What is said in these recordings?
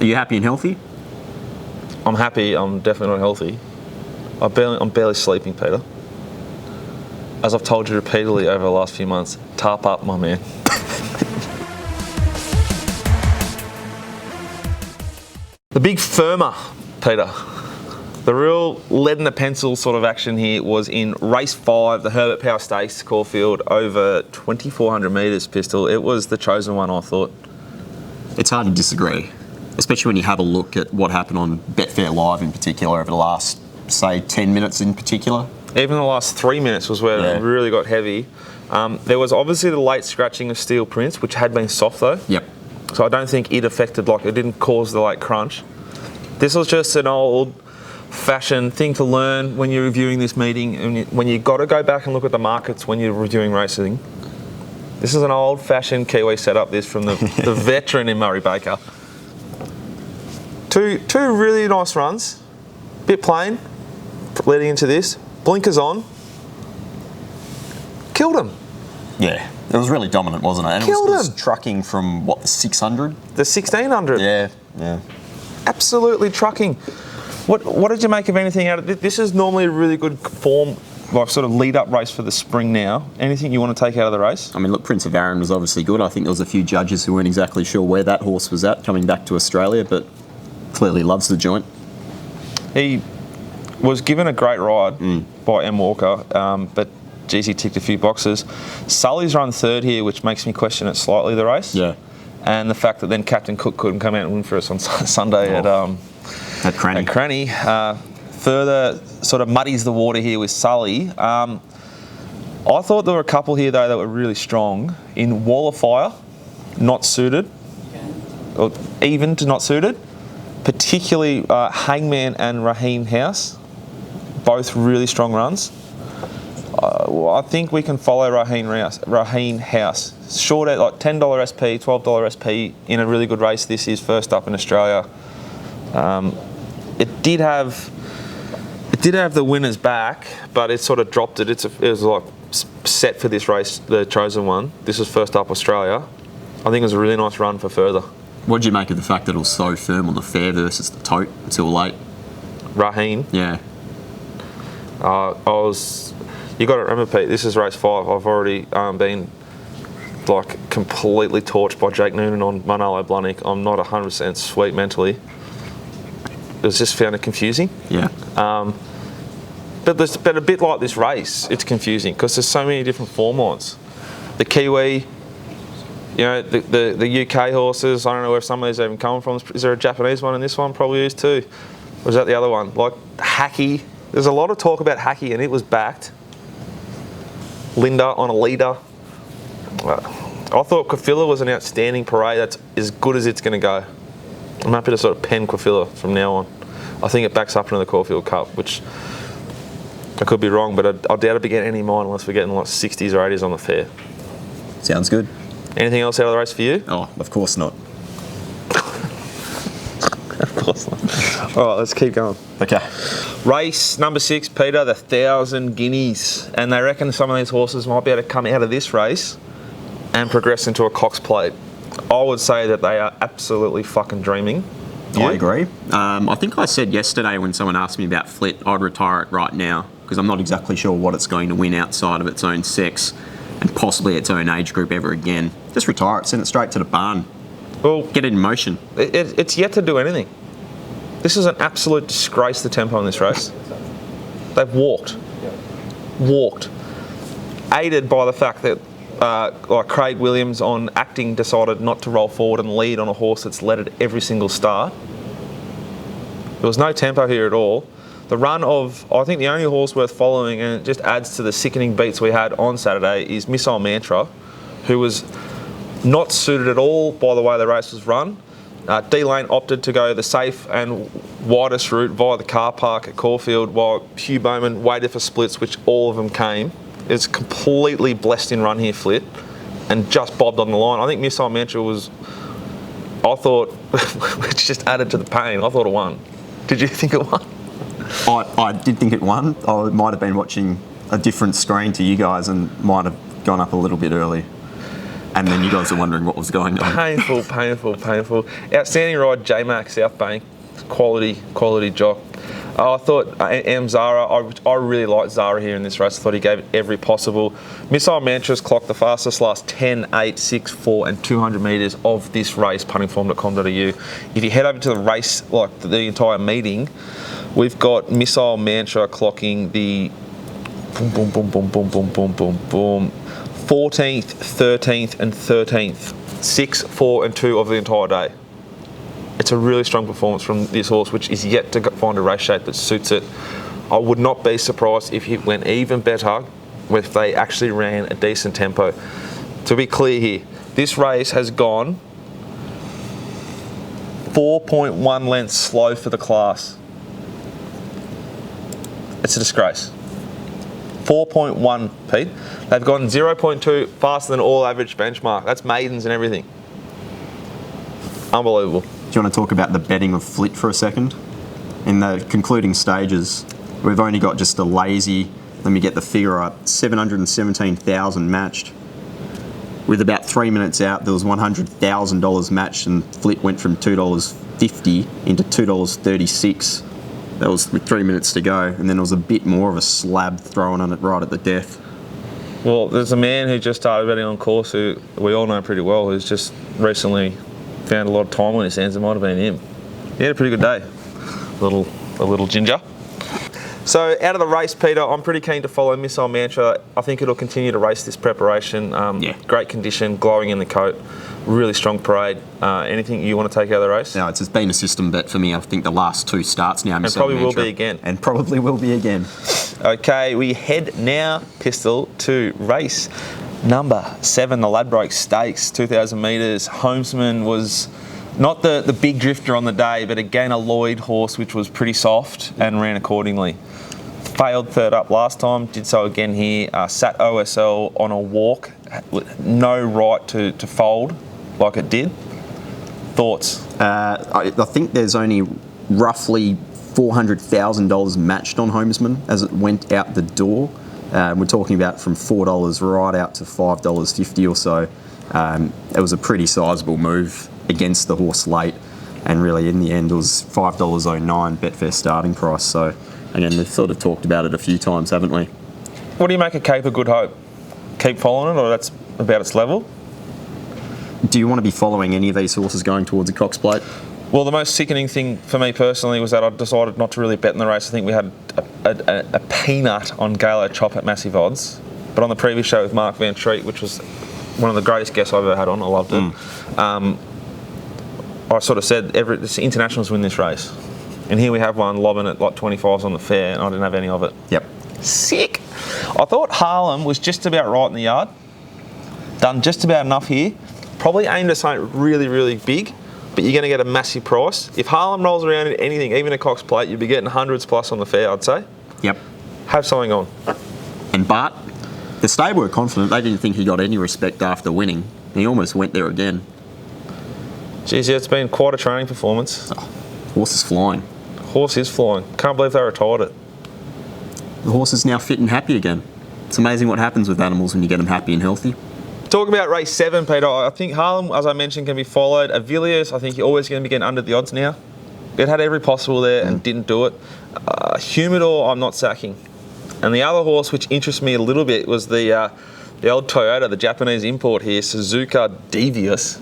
Are you happy and healthy? I'm happy. I'm definitely not healthy. I'm barely sleeping, Peter. As I've told you repeatedly over the last few months, tarp up, my man. The big firmer, Peter. The real lead in the pencil sort of action here was in race 5, the Herbert Power Stakes, Caulfield, over 2,400 metres, Pistol. It was the chosen one, I thought. It's hard to disagree, especially when you have a look at what happened on Betfair Live in particular over the last, say, 10 minutes in particular. Even the last 3 minutes was where it really got heavy. There was obviously the late scratching of Steel Prince, which had been soft though. Yep. So I don't think it affected, like, it didn't cause the late crunch. This was just an old-fashioned thing to learn when you're reviewing this meeting, and when you've got to go back and look at the markets when you're reviewing racing. This is an old-fashioned Kiwi setup, this, from the veteran in Murray Baker. Two really nice runs. Bit plain leading into this. Blinkers on. Killed him. Yeah, it was really dominant, wasn't it? And Killed it was him. trucking from, what, the 600? The 1,600. Yeah. Absolutely trucking. What did you make of anything out of this? This is normally a really good form, like sort of lead-up race for the spring now. Anything you want to take out of the race? I mean, look, Prince of Arran was obviously good. I think there was a few judges who weren't exactly sure where that horse was at coming back to Australia, but clearly loves the joint. He was given a great ride by M. Walker, but geez, he ticked a few boxes. Sully's run third here, which makes me question it slightly, the race. Yeah. And the fact that then Captain Cook couldn't come out and win for us on Sunday at Cranny. At Cranny. Further sort of muddies the water here with Sully. I thought there were a couple here, though, that were really strong. In Wall of Fire, not suited, or even to not suited, particularly Hangman and Raheen House, both really strong runs. I think we can follow Raheen House. Short at like $10 SP, $12 SP in a really good race. This is first up in Australia. It did have the winners back, but it sort of dropped it. It was like set for this race, the chosen one. This was first up Australia. I think it was a really nice run for further. What did you make of the fact that it was so firm on the fair versus the tote until late? Raheen. Yeah. You got to remember, Pete, this is race 5. I've already been like completely torched by Jake Noonan on Manolo Blahnik. I'm not 100% sweet mentally. It was just found it confusing. Yeah. But a bit like this race, it's confusing because there's so many different form lines. The Kiwi, you know, the UK horses, I don't know where some of these are even coming from. Is there a Japanese one in this one? Probably is too. Or is that the other one? Like Hacky. There's a lot of talk about Hacky, and it was backed. Linda on a leader. I thought Quafilla was an outstanding parade. That's as good as it's going to go. I'm happy to sort of pen Quafilla from now on. I think it backs up into the Caulfield Cup, which I could be wrong, but I doubt it'll be getting any mine unless we're getting like 60s or 80s on the fair. Sounds good. Anything else out of the race for you? Oh, of course not. Of course not. All right, let's keep going. Okay. Race number 6, Peter, the 1,000 Guineas. And they reckon some of these horses might be able to come out of this race and progress into a Cox Plate. I would say that they are absolutely fucking dreaming. I agree. I think I said yesterday when someone asked me about Flit, I'd retire it right now because I'm not exactly sure what it's going to win outside of its own sex and possibly its own age group ever again. Just retire it, send it straight to the barn. Well, get it in motion. It's yet to do anything. This is an absolute disgrace, the tempo in this race. They've walked. Aided by the fact that like Craig Williams on acting decided not to roll forward and lead on a horse that's led at every single start. There was no tempo here at all. The run of, I think the only horse worth following, and it just adds to the sickening beats we had on Saturday, is Missile Mantra, who was not suited at all by the way the race was run. D-Lane opted to go the safe and widest route via the car park at Caulfield, while Hugh Bowman waited for splits, which all of them came. It's completely blessed in run here, Flit, and just bobbed on the line. I think Missile Mantra was, I thought, which just added to the pain, I thought it won. Did you think it won? I did think it won. I might have been watching a different screen to you guys and might have gone up a little bit early. And then you guys are wondering what was going on. Painful. Outstanding ride, J-Mac, South Bank. Quality jock. I thought Zara, I really liked Zara here in this race. I thought he gave it every possible. Missile Mantras clocked the fastest last 10, 8, 6, 4 and 200 metres of this race, puntingform.com.au. If you head over to the race, like the entire meeting, we've got Missile Mantra clocking the boom, 14th, 13th and 13th. 6, 4 and 2 of the entire day. It's a really strong performance from this horse, which is yet to find a race shape that suits it. I would not be surprised if it went even better if they actually ran a decent tempo. To be clear here, this race has gone 4.1 lengths slow for the class. It's a disgrace. 4.1, Pete. They've gone 0.2 faster than all average benchmark. That's maidens and everything. Unbelievable. Do you want to talk about the betting of Flit for a second? In the concluding stages, we've only got just a lazy, let me get the figure up, 717,000 matched. With about 3 minutes out, there was $100,000 matched and Flit went from $2.50 into $2.36. That was with 3 minutes to go, and then there was a bit more of a slab thrown on it right at the death. Well, there's a man who just started betting on course who we all know pretty well, who's just recently found a lot of time on his hands. It might have been him. He had a pretty good day. A little ginger. So out of the race, Peter, I'm pretty keen to follow Missile Mantra. I think it'll continue to race this preparation. Great condition, glowing in the coat, really strong parade. Anything you want to take out of the race? No, it's been a system bet for me. I think the last 2 starts now. And probably will be again. And probably will be again. Okay, we head now, Pistol, to race number 7, the Ladbroke Stakes, 2,000 metres. Homesman was not the big drifter on the day, but again a Lloyd horse which was pretty soft and ran accordingly. Failed third up last time, did so again here. Sat OSL on a walk, no right to fold like it did. Thoughts? I think there's only roughly $400,000 matched on Homesman as it went out the door. We're talking about from $4 right out to $5.50 or so. It was a pretty sizable move against the horse late, and really in the end it was $5.09 Betfair starting price. So again, we've sort of talked about it a few times, haven't we? What do you make of Cape of Good Hope? Keep following it, or that's about its level? Do you want to be following any of these horses going towards a Cox Plate? Well, the most sickening thing for me personally was that I decided not to really bet in the race. I think we had a peanut on Galo Chop at massive odds. But on the previous show with Mark Van Treat, which was one of the greatest guests I've ever had on, I loved it, I sort of said the internationals win this race. And here we have one lobbing at like 25s on the fair, and I didn't have any of it. Yep. Sick. I thought Harlem was just about right in the yard. Done just about enough here. Probably aimed at something really, really big, but you're going to get a massive price. If Harlem rolls around in anything, even a Cox Plate, you'll be getting hundreds plus on the fair, I'd say. Yep. Have something on. And Bart, the stable were confident. They didn't think he got any respect after winning. He almost went there again. Geez, yeah, it's been quite a training performance. Oh, horse is flying. Horse is flying. Can't believe they retired it. The horse is now fit and happy again. It's amazing what happens with animals when you get them happy and healthy. Talk about race 7, Peter. I think Harlem, as I mentioned, can be followed. Avilius, I think you're always going to be getting under the odds now. It had every possible there and didn't do it. Humidor, I'm not sacking. And the other horse, which interests me a little bit, was the old Toyota, the Japanese import here, Suzuka Devious.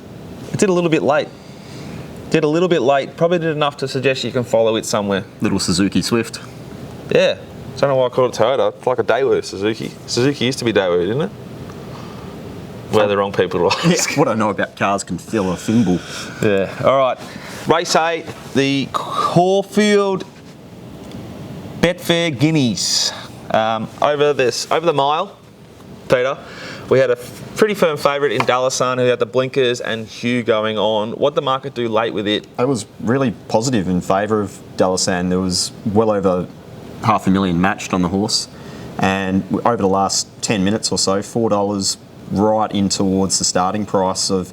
It did a little bit late. Probably did enough to suggest you can follow it somewhere. Little Suzuki Swift. Yeah. Don't know why I called it Toyota. It's like a Daewoo Suzuki. Suzuki used to be Daewoo, didn't it? We're the wrong people to ask. Yeah, what I know about cars can fill a thimble. Yeah. All right. Race 8, the Caulfield Betfair Guineas. Over the mile, Peter, we had a pretty firm favourite in Dalasan who had the blinkers and Hugh going on. What did the market do late with it? I was really positive in favour of Dalasan. There was well over $500,000 matched on the horse, and over the last 10 minutes or so, $4 right in towards the starting price of,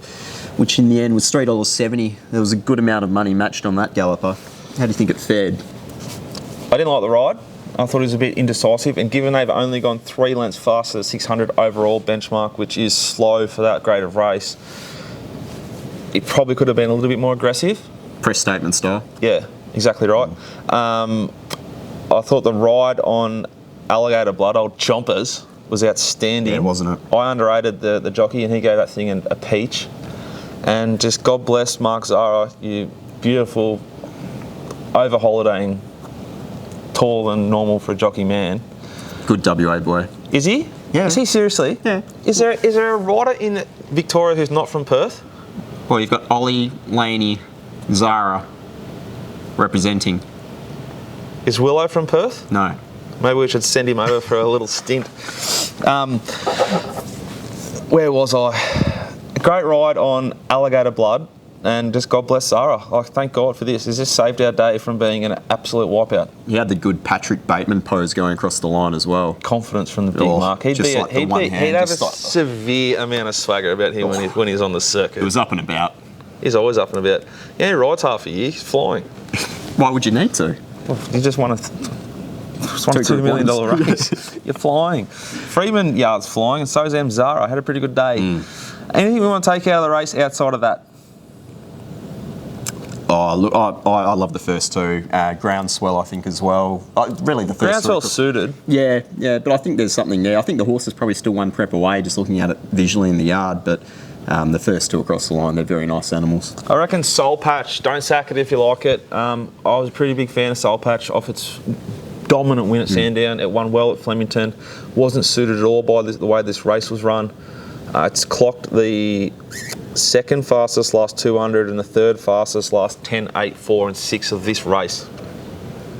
which in the end was $3.70. There was a good amount of money matched on that galloper. How do you think it fared? I didn't like the ride. I thought he was a bit indecisive, and given they've only gone 3 lengths faster, 600 overall benchmark, which is slow for that grade of race, it probably could have been a little bit more aggressive. Press statement style. Yeah, exactly right. I thought the ride on Alligator Blood, old Chompers, was outstanding. Yeah, wasn't it? I underrated the jockey, and he gave that thing a peach. And just God bless Mark Zara, you beautiful, over holidaying, taller than normal for a jockey man. Good WA boy. Is he? Yeah. Is he seriously? Yeah. Is there a rider in Victoria who's not from Perth? Well, you've got Ollie, Laney, Zara representing. Is Willow from Perth? No. Maybe we should send him over for a little stint. Where was I? A great ride on Alligator Blood, and just God bless Zara. Like, thank God for this. It's just saved our day from being an absolute wipeout. He had the good Patrick Bateman pose going across the line as well. Confidence from the big mark. He'd have a severe amount of swagger about him when he's on the circuit. It was up and about. He's always up and about. Yeah, he rides half a year. He's flying. Why would you need to? Well, you just want a $2 million race. You're flying. Freeman Yard's flying, and so is M. Zara. Had a pretty good day. Anything we want to take out of the race outside of that? Oh, look, I love the first two. Groundswell, I think, as well. Really, the first Groundswell suited. Yeah, but I think there's something there. I think the horse is probably still one prep away, just looking at it visually in the yard, but the first two across the line, they're very nice animals. I reckon Soul Patch, don't sack it if you like it. I was a pretty big fan of Soul Patch off its dominant win at Sandown. It won well at Flemington. Wasn't suited at all by the way this race was run. It's clocked the second fastest last 200 and the third fastest last 10, 8, 4 and 6 of this race.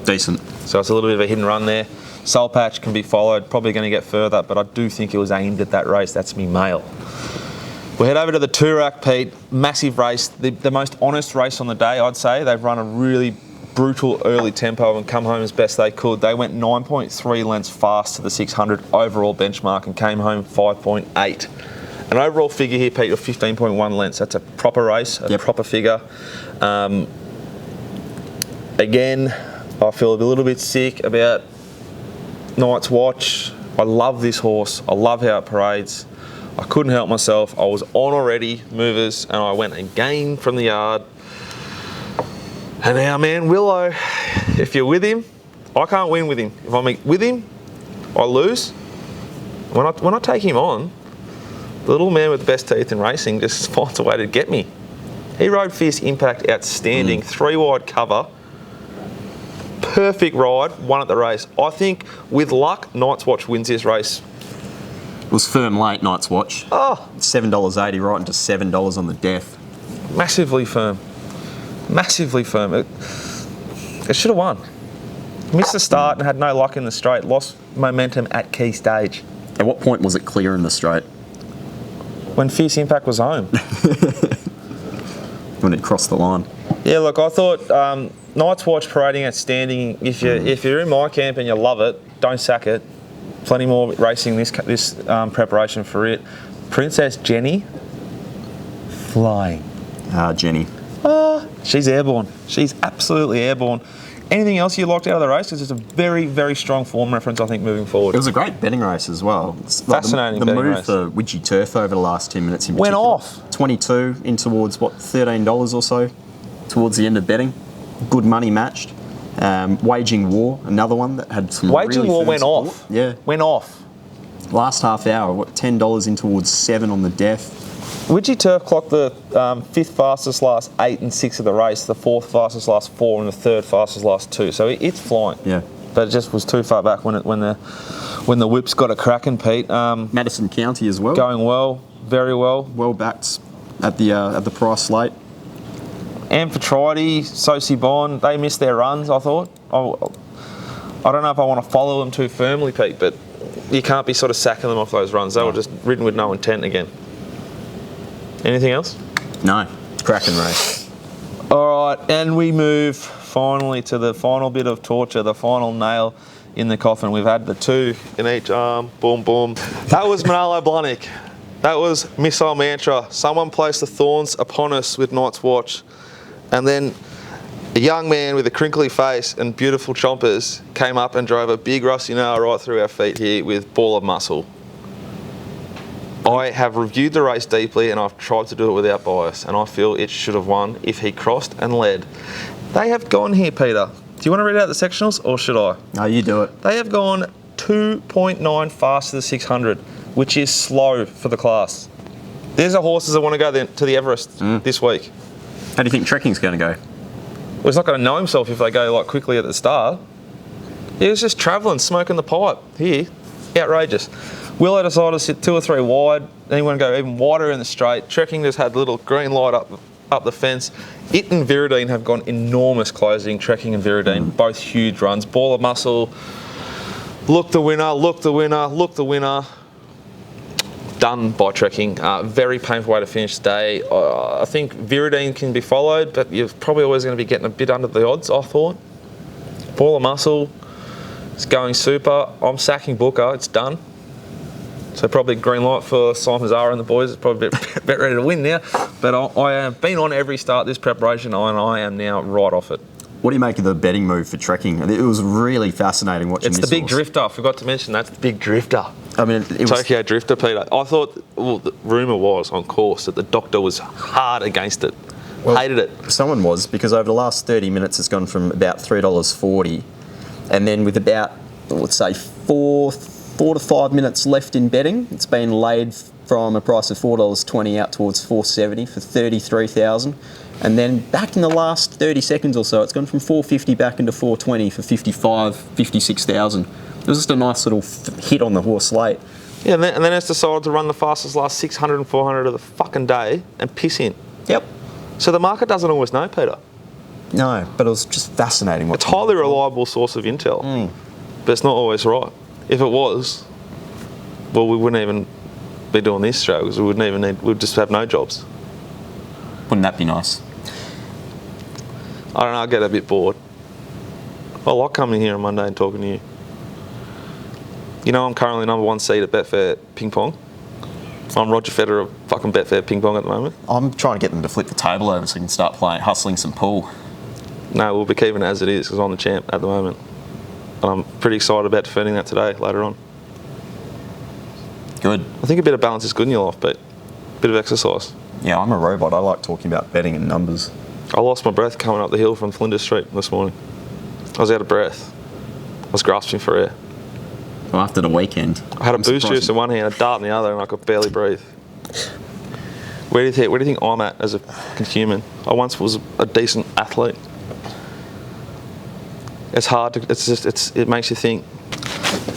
Decent. So it's a little bit of a hidden run there. Soul Patch can be followed, probably going to get further, but I do think it was aimed at that race. That's me mail. We'll head over to the Toorak, Pete. Massive race. The most honest race on the day, I'd say. They've run a really brutal early tempo and come home as best they could. They went 9.3 lengths fast to the 600 overall benchmark and came home 5.8. An overall figure here, Pete, of 15.1 lengths. That's a proper race, a proper figure. Again, I feel a little bit sick about Night's Watch. I love this horse. I love how it parades. I couldn't help myself. I was on already, movers, and I went again from the yard. And now, man, Willow, if you're with him, I can't win with him. If I'm with him, I lose. When I take him on, the little man with the best teeth in racing just finds a way to get me. He rode Fierce Impact outstanding, 3-wide cover, perfect ride, won at the race. I think with luck, Night's Watch wins this race. It was firm late, Night's Watch. Oh, $7.80 right into $7 on the death. massively firm. Massively firm. It should have won. Missed the start and had no luck in the straight. Lost momentum at key stage. At what point was it clear in the straight? When Fierce Impact was home. When it crossed the line. Yeah, look, I thought Night's Watch parading outstanding. If you're in my camp and you love it, don't sack it. Plenty more racing this preparation for it. Princess Jenny, flying. Jenny. She's airborne. She's absolutely airborne. Anything else you liked out of the race? Because it's a very, very strong form reference, I think, moving forward. It was a great betting race as well. Fascinating the betting move race. for Widgie Turf over the last 10 minutes in particular. Went off. 22 in towards, $13 or so towards the end of betting. Good money matched. Waging War, another one that had some Waging really War firm went support. off. Yeah. Went off. Last half hour, $10 in towards 7 on the death. Widgie Turf clocked the 5th fastest last 8 and 6 of the race, the 4th fastest last 4 and the 3rd fastest last 2. So it's flying. Yeah. But it just was too far back when the whips got a cracking, Pete. Madison County as well. Going well, very well. Well backed at the price late. Amphitrite, Sosi Bond, they missed their runs, I thought. I don't know if I want to follow them too firmly, Pete, but you can't be sort of sacking them off those runs. They were just ridden with no intent again. Anything else? No. Cracking race. All right, and we move finally to the final bit of torture, the final nail in the coffin. We've had the 2 in each arm. Boom, boom. That was Manalo Blahnik. That was Missile Mantra. Someone placed the thorns upon us with Night's Watch. And then A young man with a crinkly face and beautiful chompers came up and drove a big rusty nail right through our feet here with Ball of Muscle. I have reviewed the race deeply and I've tried to do it without bias, and I feel it should have won if he crossed and led. They have gone here, Peter. Do you want to read out the sectionals or should I? No, you do it. They have gone 2.9 fast to the 600, which is slow for the class. There's the horses that want to go to the Everest this week. How do you think trekking's going to go? Well, he's not going to know himself if they go like quickly at the start. He was just travelling, smoking the pipe here. Outrageous. Willow decided to sit 2 or 3 wide. Then he wanted to go even wider in the straight. Trekking just had a little green light up the fence. It and Viridine have gone enormous closing. Trekking and Viridine, both huge runs. Ball of Muscle. Look the winner. Look the winner. Look the winner. Done by Trekking. Very painful way to finish the day. I think Viridine can be followed, but you're probably always going to be getting a bit under the odds, I thought. Ball of Muscle is going super. I'm sacking Booker. It's done. So probably green light for Simon Zara and the boys. It's probably a bit ready to win now. But I have been on every start this preparation, and I am now right off it. What do you make of the betting move for Trekking? It was really fascinating watching this. It's the big horse. Drifter. I forgot to mention that's the big Drifter. I mean, it was Tokyo Drifter, Peter. I thought, well, the rumour was on course that the doctor was hard against it. Hated it. Someone was, because over the last 30 minutes it's gone from about $3.40, and then with about, let's say, 4 to 5 minutes left in betting, it's been laid from a price of $4.20 out towards $4.70 for $33,000. And then back in the last 30 seconds or so, it's gone from $4.50 back into $4.20 for $56,000. It was just a nice little hit on the horse late. Yeah, and then it's decided to run the fastest last 600 and 400 of the fucking day and piss in. Yep. So the market doesn't always know, Peter. No, but it was just fascinating. It's a highly reliable source of intel, but it's not always right. If it was, well, we wouldn't even be doing this show because we'd just have no jobs. Wouldn't that be nice? I don't know, I get a bit bored. I like coming here on Monday and talking to you. You know I'm currently number 1 seed at Betfair Ping Pong. I'm Roger Federer of fucking Betfair Ping Pong at the moment. I'm trying to get them to flip the table over so we can start hustling some pool. No, we'll be keeping it as it is because I'm the champ at the moment. And I'm pretty excited about defending that today, later on. Good. I think a bit of balance is good in your life, Pete. A bit of exercise. Yeah, I'm a robot. I like talking about betting and numbers. I lost my breath coming up the hill from Flinders Street this morning. I was out of breath. I was grasping for air. Well, after the weekend. I had a boost juice in one hand, a dart in the other, and I could barely breathe. Where do you think I'm at as a human? I once was a decent athlete. It's hard to, it makes you think.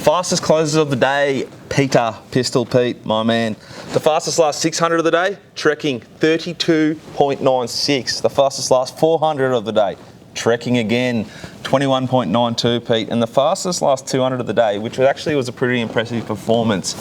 Fastest closes of the day, Peter, Pistol Pete, my man. The fastest last 600 of the day, Trekking, 32.96. The fastest last 400 of the day, Trekking again, 21.92, Pete. And the fastest last 200 of the day, which actually was a pretty impressive performance,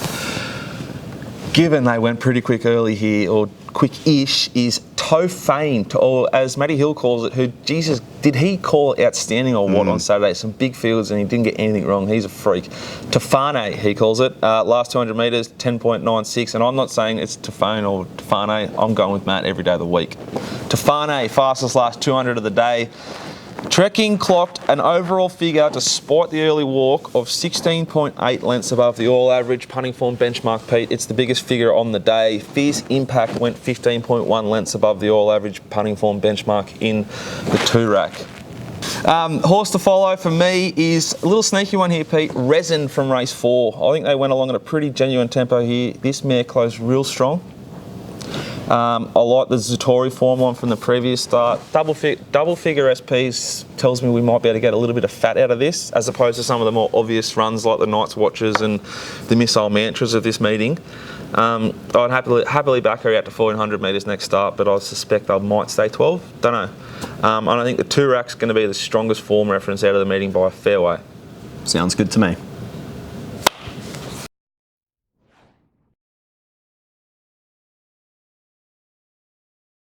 given they went pretty quick early here, or quick-ish, is Tofane, or as Matty Hill calls it, who, Jesus, did he call it outstanding or what on Saturday? Some big fields and he didn't get anything wrong. He's a freak. Tofane, he calls it. Last 200 metres, 10.96. And I'm not saying it's Tofane or Tofane. I'm going with Matt every day of the week. Tofane, fastest last 200 of the day. Trekking clocked an overall figure, despite the early walk, of 16.8 lengths above the all-average punting form benchmark, Pete. It's the biggest figure on the day. Fierce Impact went 15.1 lengths above the all-average punting form benchmark in the 2-rack. Horse to follow for me is a little sneaky one here, Pete. Resin from race 4. I think they went along at a pretty genuine tempo here. This mare closed real strong. I like the Zatori form line from the previous start. Double figure SPs tells me we might be able to get a little bit of fat out of this, as opposed to some of the more obvious runs like the Knights Watchers and the Missile Mantras of this meeting. I'd happily back her out to 1400 metres next start, but I suspect I might stay 12. Don't know. And I think the 2-rack's going to be the strongest form reference out of the meeting by a fair way. Sounds good to me.